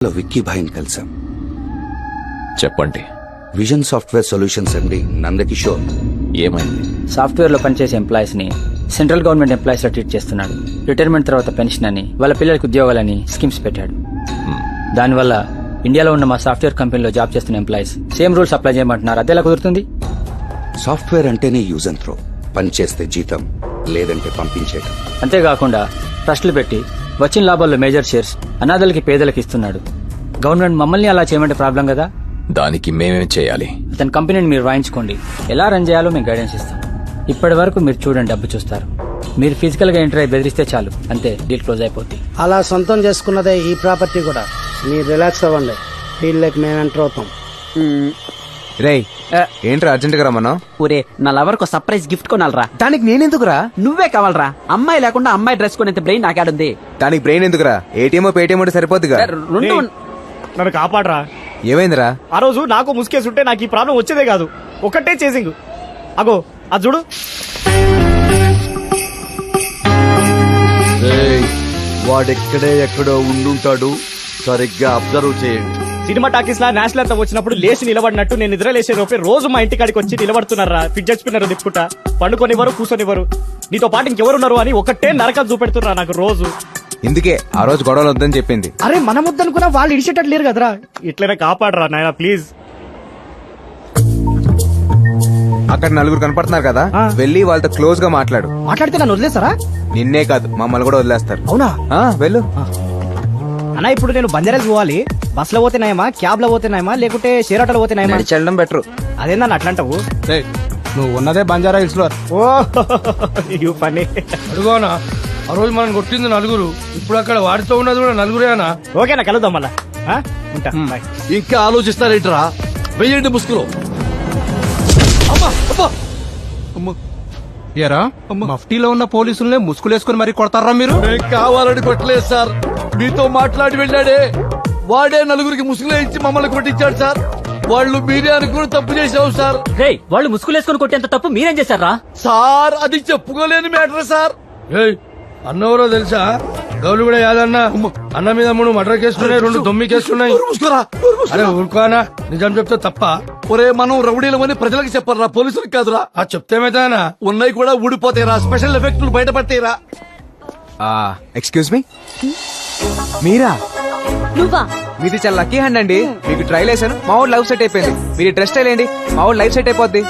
విక్కీ భాయ్ని కలిసాం. చెప్పండి. Vision software solutions ఎండి నందకిషోర్. ఏమైంది? సాఫ్ట్వేర్ లో పనిచేసే ఎంప్లాయీస్ ని సెంట్రల్ గవర్నమెంట్ ఎంప్లాయీస్ లో ట్రీట్ చేస్తున్నాడు. రిటైర్మెంట్ తర్వాత పెన్షన్ అని, వాళ్ళ పిల్లలకి ఉద్యోగాలని స్కీమ్స్ పెట్టాడు. దానివల్ల ఇండియాలో ఉన్న మా సాఫ్ట్వేర్ కంపెనీలో జాబ్ చేస్తున్న ఎంప్లాయీస్ సేమ్ రూల్స్ అప్లై చేయమంటున్నారు. అదేలా కుదురుతుంది? సాఫ్ట్వేర్ అంటేనే యూజ్ అండ్ త్రో. పని చేస్తే జీతం, లేదంటే పంపించేయడం. అంతేకాకుండా ట్రస్టులు పెట్టి వచ్చిన లాభాల్లో మేజర్ షేర్స్ అనాథలకి, పేదలకి ఇస్తున్నాడు. గవర్నమెంట్ మమ్మల్ని అలా చేయమంటే ప్రాబ్లం కదా. దానికి మేమేం చేయాలి? అతని కంపెనీని మీరు రాయించుకోండి. ఎలా రన్ చేయాలో మేము గైడెన్స్ ఇస్తాం. ఇప్పటి వరకు మీరు చూడండి, డబ్బు చూస్తారు. మీరు ఫిజికల్ గా ఎంటర్ అయ్యి బెదిరిస్తే చాలు, అంతే, డీల్ క్లోజ్ అయిపోతుంది. అలా సొంతం చేసుకున్నదే ఈ ప్రాపర్టీ కూడా. మీరు రిలాక్స్ అవ్వండి, డీల్లోకి మేము ఎంటర్ అవుతాం. రేయ్, ఏంట్రా అర్జెంట్ గా రమ్మన్నా? ఒరే, నా లవర్ కు సర్ప్రైజ్ గిఫ్ట్ కొనాలరా. దానికి నేనెందుకురా? నువ్వే కావాలరా. అమ్మాయి లేకుండా అమ్మాయి డ్రెస్ కొనేంత బ్రెయిన్ నాకాడుంది. దానికి బ్రెయిన్ ఎందుకురా? ఏటీఎం పేటీఎం ఉంటే సరిపోద్దిగా. రెండు నన్ను కాపాడరా. ఏమైందిరా? ఆ రోజు నాకు ముసుకేసుంటే నాకు ఈ ప్రాబ్లం వచ్చేదే కాదు. ఒకటే చేసింగ్. అగో అది చూడు. వాడెక్కడే ఎక్కడో ఉండుంటాడు, సరిగ్గా అబ్జర్వ్ చేయండి. సినిమా టాకీస్ లా నేషనల్ అంతా వచ్చినప్పుడు లేచి నిలబడినట్టు నేను నిద్ర లేసే లోపే రోజు మా ఇంటి కాడికి వచ్చి నిలబడుతున్నారా. Fidget spinner దిక్కుంటా, పండుకొనివ్వరు, కూర్చొనివ్వరు. నీతో పాటు ఇంకెవరున్నారు అని ఒకటే నరకం చూపెడుతున్నా నాకు రోజు. ఇందుకే ఆ రోజు గొడవలు వద్దని చెప్పింది. అరే మనం వద్దనుకున్నా వాళ్ళు ఇడిచేటట్టు లేరు కదరా. ఇట్లనే కాపాడరా నాయనా ప్లీజ్. అక్కడ నలుగురు కనపడుతున్నారు కదా, వెళ్ళి వాళ్ళతో క్లోజ్ గా మాట్లాడు. మాట్లాడితే నన్ను వదిలేస్తారా? నిన్నే కాదు, మమ్మల్ని కూడా వదిలేస్తారు. అవునా? వెళ్ళు. అన్నా ఇప్పుడు నేను బంజారాస్ పోవాలి. బస్ లో పోతే నాయమా, క్యాబ్ లో పోతే నాయమా, లేకుంటే షేర్ ఆటోలో పోతే నాయమా? చెల్లడం బెటర్. అదేనా అట్లా అంటావు? నువ్వు ఉన్నదే బంజారా హిల్స్ లో. ఓ యూ ఫన్నీ. అడుగోనా, ఆ రోజు మనం కొట్టింది నలుగురు, ఇప్పుడు అక్కడ వాడితో ఉన్నది కూడా నలుగురేనా? ఓకేనా, కలుద్దాం మళ్ళా. ఉంటా, బాయ్. ఇంకా ఆలోచిస్తారేంట్రా? వెయ్యండి ముసుగులో. ఏరా, మఫ్టీలో ఉన్న పోలీసుల్నే ముసుగులేసుకుని మరీ కొడతారా మీరు? మేం కావాలని కొట్టలేదు సార్, మీతో మాట్లాడి వెళ్ళాడే వాడే నలుగురికి ముసుగులో ఇచ్చి మమ్మల్ని కొట్టించాడు సార్. వాళ్ళు మీరే అనుకుని తప్పు చేసావు సార్. వాళ్ళు ముసుగులేసుకుని కొట్టేంత తప్పు మీరేం చేశారా? సార్ అది చెప్పుకోలేని మ్యాటర్ సార్. ఏయ్, అన్నవరో తెలుసా? గౌలు కూడా యాదన్న అన్న మీద 3 మర్డర్ కేసులున్నాయి, 2 దొమ్మి కేసులున్నాయి. అరే ఊరుకోనా, నిజం చెప్తే తప్ప? ఒరే, మనం రౌడీలమని ప్రజలకు చెప్పరా, పోలీసులకు కాదురా. ఆ చెప్తేమైతేనా? ఉన్నాయి కూడా ఊడిపోతాయిరా, స్పెషల్ ఎఫెక్టులు బయటపడతాయిరా. ఎక్స్క్యూజ్ మీ, మీరా? నువ్వా? మీది చాలా లక్కీ హ్యాండ్ అండి. మీకు ట్రైల్ వేసాను, మా వాడు లైఫ్ సెట్ అయిపోయింది. మీరు డ్రెస్ స్టైల్ ఏంటి, మా వాడు లైఫ్ సెట్ అయిపోద్ది.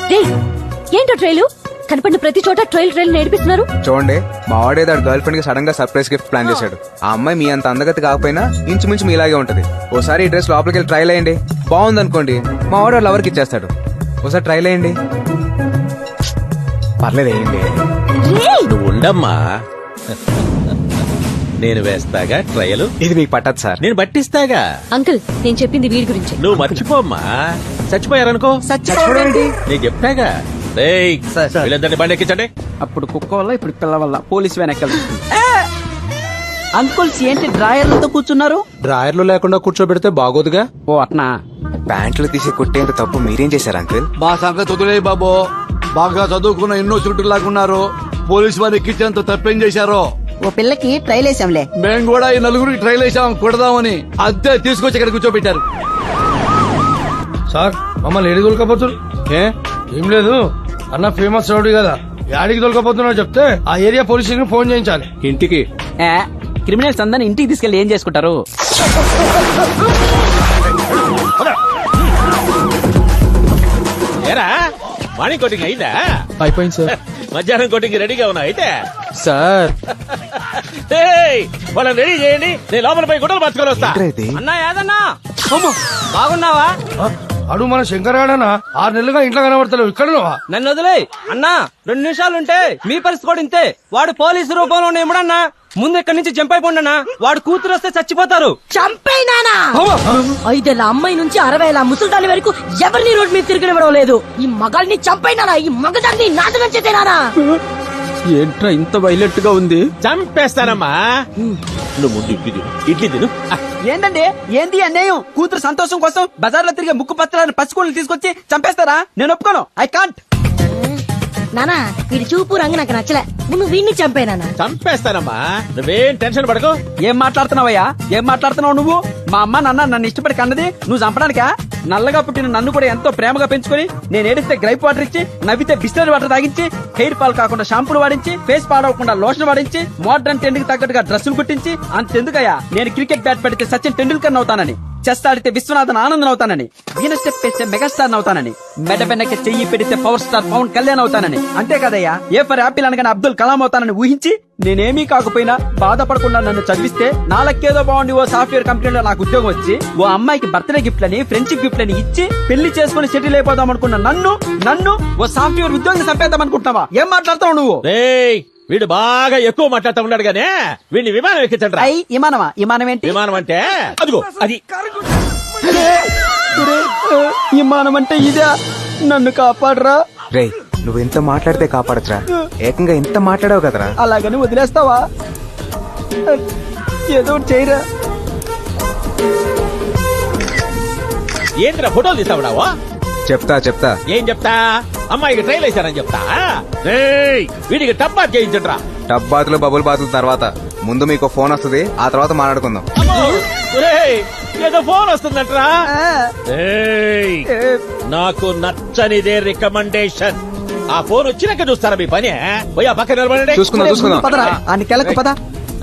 ఏంటో ట్రైలు కనపడిన ప్రతి చోట ట్రైల్ నేర్పిస్తున్నారు. చూడండి, మా వాడే దాని గర్ల్ ఫ్రెండ్ కి సడన్ గా సర్ప్రైజ్ గిఫ్ట్ ప్లాన్ చేశాడు. ఆ అమ్మాయి మీ అంత అందగతి కాకపోయినా ఇంచుమించు మీ ఇలాగే ఉంటది. ఓసారి ఈ డ్రెస్ లోపలికి వెళ్ళి ట్రైల్ అయ్యండి, బాగుంది అనుకోండి, మా వాడు లవర్ కి ఇచ్చేస్తాడు. ఒకసారి ట్రైల్ అయ్యండి. పర్లేదు, వేయండి. నువ్వు ఉండమ్మా, నేను వేస్తాగా ట్రయల్. ఇది మీకు పట్టదు సార్, నేను పట్టిస్తాగా. అంకుల్, నేను చెప్పింది వీడి గురించి. నువ్వు మర్చిపోమ్మా, చచ్చిపోయారనుకో. నేను చెప్తాగా. వీళ్ళందరినీ బండి ఎక్కించండి. అప్పుడు కుక్క వల్ల, ఇప్పుడు పిల్ల వల్ల పోలీస్ వెనకాల. అంకుల్స్ ఏంటి డ్రాయర్లతో కూర్చున్నారు? డ్రాయర్లు లేకుండా కూర్చోబెడితే బాగోదుగా. ఓ అట్నా? ప్యాంట్లు తీసి కొట్టేంత తప్పు మీరేం చేశారు అంకుల్? మా సంగతి వదిలే బాబో, బాగా చదువుకున్న ఎన్నో చుట్టూ లాగున్నారు. పోలీసు వారు ఎక్కించేంత తప్పేం చేశారో. ఓ పిల్లకి ట్రైల్ వేసాంలే. మేము కూడా ఈ నలుగురికి ట్రైల్ వేసాం, కొడదామని. అద్దె తీసుకొచ్చి ఇక్కడ కూర్చోబెట్టారు. సార్, మమ్మల్ని ఏడి దొరకపోతున్నారు? ఏం లేదు, అన్న ఫేమస్ రౌడీ కదా, యాడికి దొరకపోతున్నా చెప్తే ఆ ఏరియా పోలీస్ కి ఫోన్ చేయించాలి. ఇంటికి క్రిమినల్స్ అందరిని ఇంటికి తీసుకెళ్లి ఏం చేసుకుంటారు? ఏరా, మార్నింగ్ కోటింగ్ అయిందా? అయిపోయింది సార్. మధ్యాహ్నం కోటింగ్ రెడీగా ఉన్నా అయితే సార్. వాళ్ళని రెడీ చేయండి, నేను లోపల పోయి గుడ్డలు పట్టుకొని వస్తా. అన్నా యాదన్నా, బాగున్నావా? అడు మన శంకరాడనా 6 నెలలుగా ఇంట్లో కనబడతలేవు, ఇక్కడ నన్ను వదిలే అన్నా. 2 నిమిషాలుంటే మీ పరిస్థితి కూడా ఇంతే. వాడు పోలీసు రూపంలో ఇమ్మడన్నా, ముందు ఇక్కడి నుంచి జంప్ అయిపోండన్నా. వాడు కూతురు వస్తే చచ్చిపోతారు. చంపేనానా? 5 ఏళ్ల అమ్మాయి నుంచి 60 ఏళ్ల ముసల్దాని వరకు ఎవరిని రోడ్ మీద తిరగనివ్వడం లేదు. ఈ మగాల్ని చంపేనానా? ఈ మగదాన్ని నాశనం చేసేనానా? ఏంట్రా ఇంత వైలెంట్ గా ఉంది? చంపేస్తానమ్మా. నువ్వు ముందు ఇడ్లీ తిను. ఏంటండి, ఏంది అన్యాయం? కూతురు సంతోషం కోసం బజార్లో తిరిగే ముక్కు పత్రాలను పచ్చుకోళ్ళు తీసుకొచ్చి చంపేస్తారా? నేను ఒప్పుకోను. I can't. నానా వీడి చూపు రంగు నాకు నచ్చలే ముందు వీడిని చంపే నానా. చంపేస్తానమ్మా, నువ్వేం టెన్షన్ పడకు. ఏం మాట్లాడుతున్నావయ్యా? ఏం మాట్లాడుతున్నావు నువ్వు? మా అమ్మ నాన్న నన్ను ఇష్టపడి కన్నది నువ్వు చంపడానికా? నల్లగా పుట్టిన నన్ను కూడా ఎంతో ప్రేమగా పెంచుకొని నేను ఏడిస్తే గ్రైప్ వాటర్ ఇచ్చి, నవ్వితే బిస్లరీ వాటర్ తాగించి, హెయిర్ ఫాల్ కాకుండా షాంపూలు వాడించి, ఫేస్ పాడవకుండా లోషన్ వాడించి, మోడర్న్ ట్రెండ్ కి తగ్గట్టుగా డ్రెస్సులు కుట్టించి, అంతెందుకయ్యా నేను క్రికెట్ బ్యాట్ పెడితే సచిన్ టెండూల్కర్ అవుతానని, చెస్ ఆడితే విశ్వనాథన్ ఆనందన్ అవుతానని, వీణ స్టెప్ వేస్తే మెగాస్టార్ అవుతానని, మెడ వెనక్కి చెయ్యి పెడితే పవర్ స్టార్ పవన్ కళ్యాణ్ అవుతానని, అంతే కదయ్యా ఏ ఫర్ యాపిల్ అనగానే అబ్దుల్ కలాం అవుతానని ఊహించి నేనేమీ కాకపోయినా బాధపడకుండా నన్ను చదివిస్తే నాలకేదో బాగుండి ఓ సాఫ్ట్వేర్ కంపెనీలో నాకు ఉద్యోగం వచ్చి ఓ అమ్మాయికి బర్త్డే గిఫ్ట్ లని ఫ్రెండ్షిప్ గిఫ్ట్ లని ఇచ్చి పెళ్లి చేసుకుని సెటిల్ అయిపోదాం అనుకున్న నన్ను ఓ సాఫ్ట్వేర్ ఉద్యోగం చంపేద్దాం అనుకుంటున్నావా? ఏం మాట్లాడతావు నువ్వు? రేయ్, వీడు బాగా ఎక్కువ మాట్లాడుతూ ఉన్నాడు గానే వీడిని విమానం ఎక్కించండి. విమానమా? విమానం ఏంటి? విమానం అంటే అదిగో అది. విమానం అంటే ఇదే. నన్ను కాపాడరా. రే నువ్వు ఎంత మాట్లాడితే కాపాడచ్చురా, ఏకంగా ఎంత మాట్లాడావు కదరా. అలాగని వదిలేస్తావా? ఏదో ఒకటి చేయరా. ఏంద్రా ఫోటోలు తీస్తావుడావా? చెప్తా ఏం చెప్తా? అమ్మాయికి ట్రైల్ వేశారని చెప్తా. రేయ్, వీడికి టబ్బా చేయించండ్రా. టబ్ బాతులు బబుల్ బాతుల తర్వాత ముందు మీకు ఫోన్ వస్తుంది, ఆ తర్వాత మాట్లాడుకుందాం. రేయ్, ఏదో ఫోన్ వస్తుందంట్రా. రేయ్, నాకు నచ్చనిదే రికమెండేషన్. ఆ ఫోన్ వచ్చినాక చూస్తారా మీ పని? పోయి ఆ పక్కన నిలబడండి. చూసుకుందాం పదరా అన్ని కెలకు పద.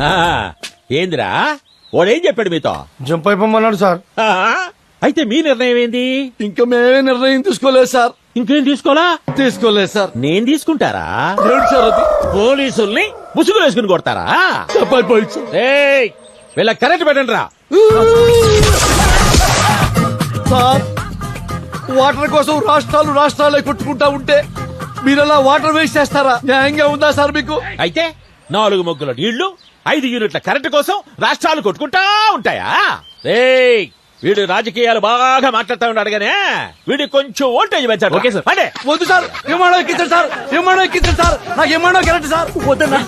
ఆ, ఏందిరా వాడేం చెప్పాడు మీతో? జంప్ అయిపోమన్నాడు సార్. ఆ, అయితే మీ నిర్ణయం ఏంది? ఇంకా మేమే నిర్ణయం తీసుకోలేదు సార్. ఇంకేం తీసుకోలేదు సార్. నేను తీసుకుంటారా? ఏంటి సార్ అది? పోలీసుల్ని ముసుగులు వేసుకుని కొడతారా? చెప్పైపోయింది సార్. ఏయ్, వీళ్ళ కరెంట్ పెట్టండి రా. సార్, వాటర్ కోసం రాష్ట్రాలే కొట్టుకుంటా ఉంటే మీరలా వాటర్ వేస్ట్ చేస్తారా? న్యాయంగా ఉందా సార్ మీకు? అయితే 4 మొగ్గుల నీళ్లు 5 యూనిట్ల కరెంటు కోసం రాష్ట్రాలు కొట్టుకుంటా ఉంటాయా? రేయ్, వీడు రాజకీయాలు బాగా మాట్లాడుతూ ఉన్నాడు గానే వీడికి కొంచెం ఓల్టేజ్ పెంచాడు. Okay sir. అంటే వద్దు సార్, విమానం ఎక్కించండి సార్. విమానం ఎక్కించండి సార్. నాకు విమానం కరెంట్ సార్. వద్దన్నా.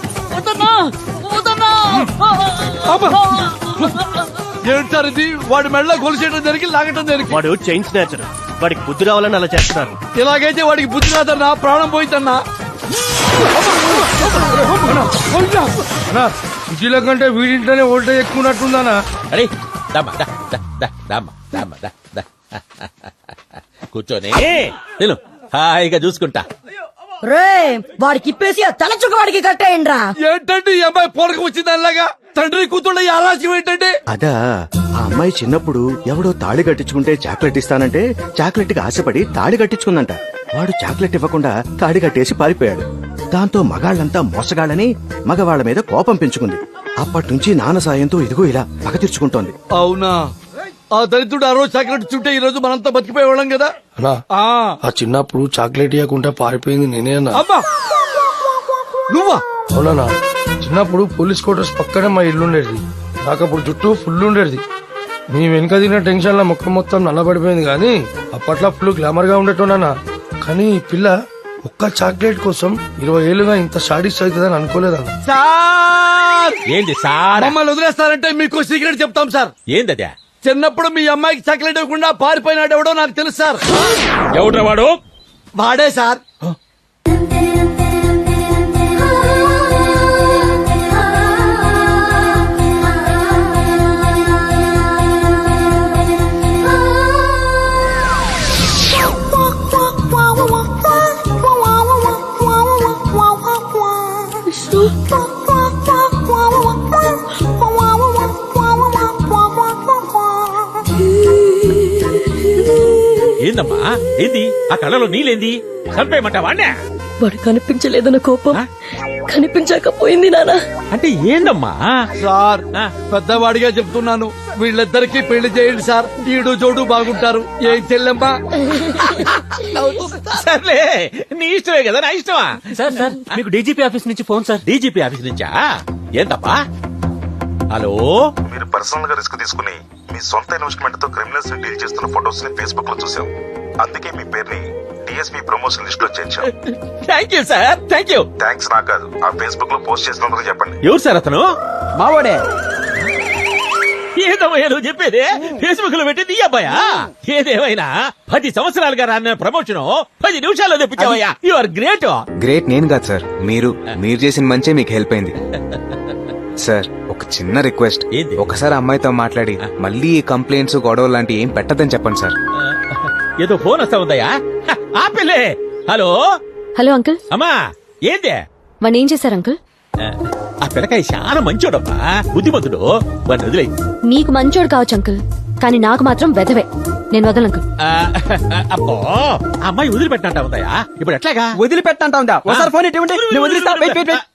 ఏంటి సార్ ఇది? వాడి మెడలో గొలుసేయడం జరిగి లాగటం జరిగి. వాడు చైన్ స్నాచర్, వాడికి బుద్ధి రావాలని అలా చేస్తున్నారు. ఇలాగైతే వాడికి బుద్ధి రాదన్నా, ప్రాణం పోయిద్దన్నా. సిటీలో కంటే వీడింట్లోనే ఓల్టేజ్ ఎక్కున్నట్టుందనా? అరే దమ్మా, దా, దా, దా, దమ్మా, దమ్మా, దా, దా. కూర్చొని నేను హాయిగా చూసుకుంటా. రే వాడికి ఇప్పేసి ఆ తల చుక్క వాడికి కట్టేయండి రా. ఏంటండి ఈ అమ్మాయి పోరక వచ్చింది అలాగా? తండ్రి కూతుళ్ళ ఈ ఆలోచన ఏంటండి? అదా ఆ అమ్మాయి చిన్నప్పుడు ఎవడో తాళి కట్టించుకుంటే చాక్లెట్ ఇస్తానంటే చాక్లెట్ కి ఆశపడి తాళి కట్టించుకుందంట. వాడు చాక్లెట్ ఇవ్వకుండా తాళి కట్టేసి పారిపోయాడు. దాంతో మగాళ్ళంతా మోసగాళ్ళని మగవాళ్ల మీద కోపం పెంచుకుంది. అప్పటి నుంచి నాన్న సాయంతో ఇదిగో ఇలా పగ తీర్చుకుంటోంది. అవునా? ఆ దరిద్రుడు ఆ రోజు చాక్లెట్ చుట్టే ఈ రోజు మనంతా బతికిపోయేవాళ్ళం కదా. అన్నా, ఆ చిన్నప్పుడు చాక్లెట్ ఇవ్వకుండా పారిపోయింది నేనే అన్నా. అమ్మా, నువ్వా? అవునా? చిన్నప్పుడు పోలీస్ క్వార్టర్స్ పక్కనే మా ఇల్లు ఉండేది. నాకు అప్పుడు జుట్టు ఫుల్ ఉండేది. నీ వెనుక తిన్న టెన్షన్ లో ముఖం మొత్తం నల్లబడిపోయింది. కానీ అప్పట్లో ఫుల్ గ్లామర్ గా ఉండేటోనా. కానీ ఈ పిల్ల ఒక్క చాక్లెట్ కోసం 20 ఏళ్ళుగా ఇంత సాడిస్ట్ అవుతుందని అనుకోలేదన్న. సార్, ఏంది సార్? మమ్మల్ని వదిలేస్తారంటే మీకు సీక్రెట్ చెప్తాం సార్. ఏందదే? చిన్నప్పుడు మీ అమ్మాయికి చాక్లెట్ ఇవ్వకుండా పారిపోయినాడు ఎవడో నాకు తెలుసు సార్. ఎవడ్రా వాడు? వాడే సార్. ఏందమ్మా ఏంది? ఆ కళ్ళలో నీళ్ళేంది? చంపేయమంటావా? వాడు కనిపించలేదన్న కోపం కనిపించకపోయింది నానా. అంటే ఏందమ్మా? సార్, పెద్దవాడిగా చెప్తున్నాను, వీళ్ళిద్దరికి పెళ్లి చేయండి సార్. ఈడు జోడు బాగుంటారు. ఏం చెల్లెమ్మా? సర్లే, నీ ఇష్టమే కదా. నా ఇష్టమా? సార్ సార్, మీకు డీజీపీ ఆఫీస్ నుంచి ఫోన్ సార్. డీజీపీ ఆఫీస్ నుంచా? ఏంటప్పా? హలో, మీరు పర్సనల్ గా రిస్క్ తీసుకుని మీ సొంత ఇన్వెస్ట్మెంట్ తో క్రిమినల్స్ ని డీల్ చేస్తున్న ఫోటోస్ ని ఫేస్బుక్ లో చూసాం. అందుకే మీ పేరుని డిఎస్పీ ప్రమోషన్ లిస్ట్ లో చేర్చాం. Thank you sir, thank you. Thanks నాకు కాదు, ఆ ఫేస్బుక్ లో పోస్ట్ చేసినందుకు చెప్పండి. ఎవరు సార్ అతను? మావాడే. ఏదమ్మయ్యా నువ్వు చెప్పేది? ఫేస్బుక్ లో పెట్టింది ఈ అబ్బాయా? ఏదేమైనా 10 సంవత్సరాలుగా రాన్న ప్రమోషన్ 10 నిమిషాల్లో తెప్పించావయ్యా. You are great. గ్రేట్ నేను కాదు సార్, మీరు చేసిన మంచే మీకు హెల్ప్ అయింది. సార్ ఒక చిన్న రిక్వెస్ట్, ఏంది? ఒకసారి అమ్మాయితో మాట్లాడి మళ్ళీ ఈ కంప్లైంట్స్ గొడవలు లాంటి ఏం పెట్టద్దని చెప్పండి సార్. ఏదో ఫోన్ వస్తా ఉందయ్యా. ఆపిల్లే. హలో హలో అంకుల్, అమ్మా, ఏందే? వాడిని ఏం చేశారు అంకుల్? ఆ పిల్లకాయ చాలా మంచోడమ్మా, బుద్ధిమంతుడు. వాడిని వదిలేయ్. నీకు మంచోడు కావచ్చు అంకుల్, కానీ నాకు మాత్రం వెధవే. నేను వదలను అంకుల్. అబ్బో, ఆ అమ్మాయి వదిలిపెట్టినట్ట ఉందయ్యా. ఇప్పుడు ఎట్లాగా? వదిలిపెట్టంటా ఉందా? ఒకసారి ఫోన్ ఇటువంటి నేను వదిలిస్తా. Wait, wait, wait.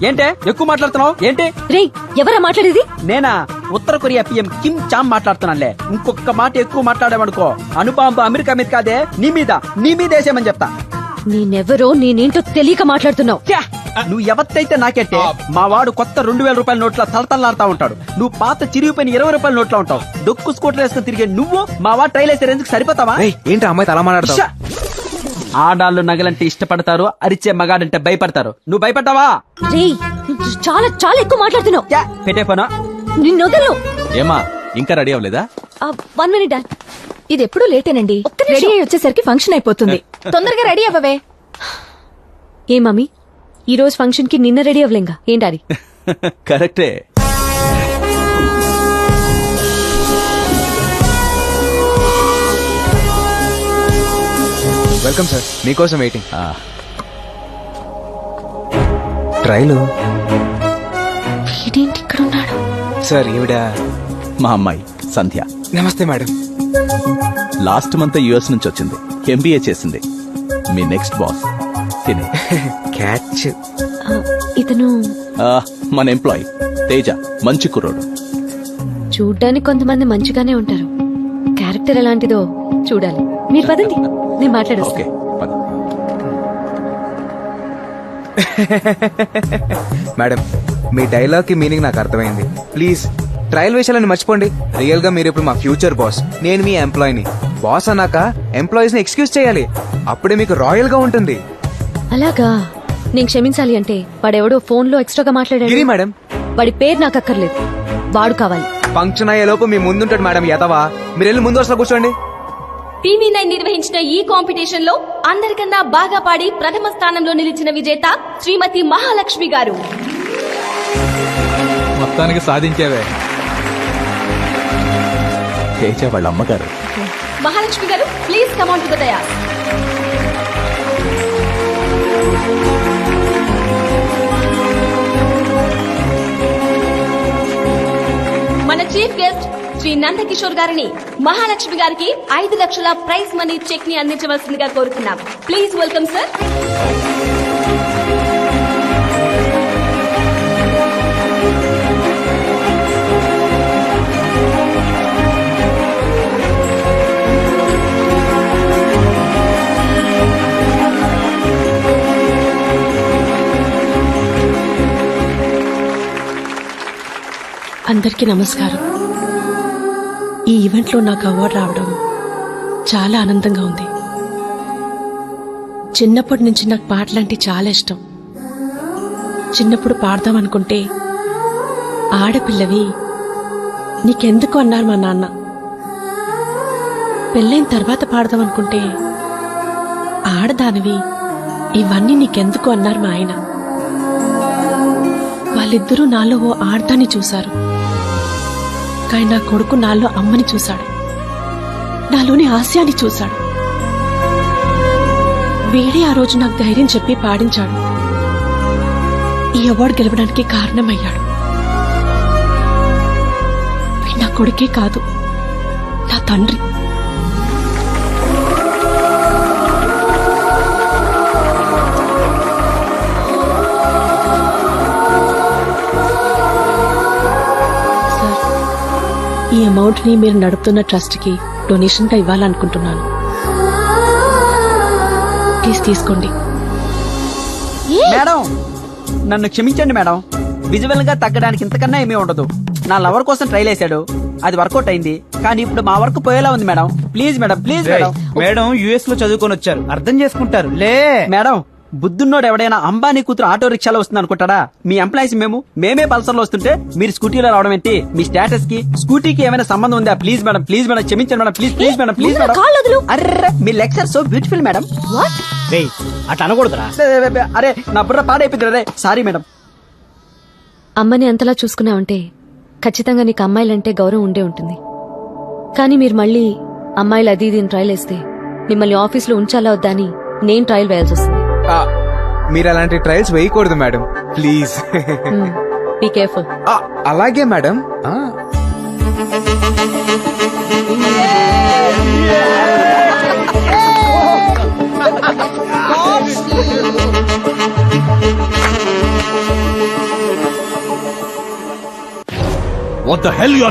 ఏంటే ఎక్కువ మాట్లాడుతున్నావు ఏంటి? రేయ్, ఎవరా మాట్లాడేది? నేనా? ఉత్తర కొరియా పిఎం కిమ్ చామ్ మాట్లాడుతున్నానులే. ఇంకొక మాట ఎక్కువ మాట్లాడామనుకో అణుబాంబు అమెరికా మీద కాదే నీ మీద వేసేయమని చెప్తా. నేనెవరో నేనేంటో తెలియక మాట్లాడుతున్నావు. ఛే! నువ్వు ఎవరితైతే నాకెట్టే. మా వాడు కొత్త 2000 రూపాయల నోట్ల తలతల్లాడుతా ఉంటాడు. నువ్వు పాత చిరిగిపోయిన 20 రూపాయల నోట్లో ఉంటావు. డొక్కు స్కూటర్ వేసుకుని తిరిగే నువ్వు మా వాడు ట్రైల్ వేసే రేంజ్కి సరిపోతావా? ఏయ్, ఏంటి అమ్మాయితో అలా మాట్లాడతావు? షా! ఆడాళ్ళు నగలంటే ఇష్టపడతారు, అరిచే మగాడంటే భయపడతారు. నువ్వు భయపడ్డావా? రేయ్, చాలా చాలా ఎక్కువ మాట్లాడుతున్నావు. ఛే! పెట్టే ఫోనా. నిన్ను వదలను. ఏమా ఇంకా రెడీ అవ్వలేదా? 1 మినిట్ డాడ్. ఇది ఎప్పుడు లేటేనండి. రెడీ అయ్యి వచ్చేసరికి ఫంక్షన్ అయిపోతుంది. తొందరగా రెడీ అవ్వవే. ఏ మమ్మీ, ఈ రోజు ఫంక్షన్ కి నిన్న రెడీ అవ్వలేంగా? ఏం డాడీ? కరెక్టే. వెల్కమ్ సార్, మీకోసం వెయిటింగ్. ట్రైలు వీడేంటి ఇక్కడ ఉన్నాడు? సార్ ఈవిడ మా అమ్మాయి సంధ్య. నమస్తే మేడం. లాస్ట్ మంత్ యుఎస్ నుంచి వచ్చింది, ఎంబీఏ చేసింది. మీ నెక్స్ట్ బాస్ తినే. క్యాచ్. ఇతను మన ఎంప్లాయ్ తేజ, మంచి కుర్రోడు. చూడ్డానికి కొంతమంది మంచిగానే ఉంటారు, క్యారెక్టర్ ఎలాంటిదో చూడాలి. మీరు పదండి, నేను మాట్లాడేస్తా. ఓకే పద. మేడం, మీ డైలాగ్ కి మీనింగ్ నాకు అర్థమైంది. ప్లీజ్ ట్రయల్ విషయాలని మర్చిపోండి. రియల్ గా మీరు ఇప్పుడు మా ఫ్యూచర్ బాస్, నేను మీ ఎంప్లాయీని. బాస్ అన్నాక ఎంప్లాయీస్ ని ఎక్స్క్యూజ్ చేయాలి, అప్పుడే మీకు రాయల్ గా ఉంటుంది. అలాగా? నేను క్షమించాలి అంటే వాడెవడో ఫోన్ లో ఎక్స్ట్రాగా మాట్లాడాడు. ఇది మేడం, వాడి పేరు నాకు అక్కర్లేదు, వాడు కావాలి. ఫంక్షన్ అయ్యే లోపు మీ ముందుంటాడు మేడం. ఎదవా, మీరు వెళ్ళి ముందు వరుసలో కూర్చోండి. టీవీ9 నిర్వహించిన ఈ కాంపిటీషన్ లో అందరికన్నా బాగా పాడి ప్రథమ స్థానంలో నిలిచిన విజేత శ్రీమతి మహాలక్ష్మి గారు. మొత్తానికి సాధించేవే. తేజ వాళ్ళ అమ్మగారు. మహాలక్ష్మి గారు, please come on to the dais. మన చీఫ్ గెస్ట్ శ్రీ నందకిషోర్ గారిని మహాలక్ష్మి గారికి 5 లక్షల ప్రైజ్ మనీ చెక్ ని అందించవలసిందిగా కోరుతున్నాం. Please welcome sir. అందరికీ నమస్కారం. ఈ ఈవెంట్ లో నాకు అవార్డు రావడం చాలా ఆనందంగా ఉంది. చిన్నప్పటి నుంచి నాకు పాటలంటే చాలా ఇష్టం. చిన్నప్పుడు పాడదాం అనుకుంటే ఆడపిల్లవి నీకెందుకు అన్నారు మా నాన్న. పెళ్ళైన తర్వాత పాడదాం అనుకుంటే ఆడదానివి ఇవన్నీ నీకెందుకు అన్నారు మా ఆయన. వాళ్ళిద్దరూ నాలో ఓ ఆడదాన్ని చూశారు, కానీ నా కొడుకు నాలో అమ్మని చూశాడు, నాలోని హాస్యాన్ని చూశాడు. వీడే ఆ రోజు నాకు ధైర్యం చెప్పి పాడించాడు, ఈ అవార్డు గెలవడానికి కారణమయ్యాడు. వీడు నా కొడుకే కాదు, నా తండ్రి. ఈ అమౌంట్ ని మీరు నడుపుతున్న ట్రస్ట్ కి డొనేషన్ గా ఇవ్వాలనుకుంటున్నాను. ప్లీజ్ తీసుకోండి. మేడం, నన్ను క్షమించండి మేడం. విజువల్ గా తగ్గడానికి ఇంతకన్నా ఏమీ ఉండదు. నా లవర్ కోసం ట్రైల్ వేసాడు, అది వర్కౌట్ అయింది, కానీ ఇప్పుడు మా వర్క్ పోయేలా ఉంది madam. Please madam, please madam. Madam US లో చదువుకొని వచ్చారు, అర్థం చేసుకుంటారు లే. మేడం, బుద్ధున్నోడు ఎవడైనా అంబానీ కూతురు ఆటో రిక్షాలో వస్తుంది అనుకుంటాడా? మీ ఎంప్లాయీస్ మేమే పల్సర్లో వస్తుంటే మీరు స్కూటీలో రావడం ఏంటి? మీ స్టేటస్ కి స్కూటీకి ఏమైనా సంబంధం ఉందా? ప్లీజ్ మేడం, ప్లీజ్ మేడం, క్షమించండి madam, please please madam, please madam. Array me lecture so beautiful madam. రేయ్ అట్లా అనకూడదురా. అరే నా బుర్ర పాడైపోయింది రే, సారీ మేడం. అమ్మని అంతలా చూసుకున్నావంటే ఖచ్చితంగా నీకు అమ్మాయిలంటే గౌరవం ఉండే ఉంటుంది. కానీ మీరు మళ్ళీ అమ్మాయిలు అది ఇది ట్రయల్ వేస్తే మిమ్మల్ని ఆఫీస్లో ఉంచాలా వద్దా అని నేను ట్రయల్ వేయాల్సి వస్తుంది. మీరు అలాంటి ట్రయల్స్ వేయకూడదు మేడం, ప్లీజ్. Be careful. అలాగే madam. What the hell you are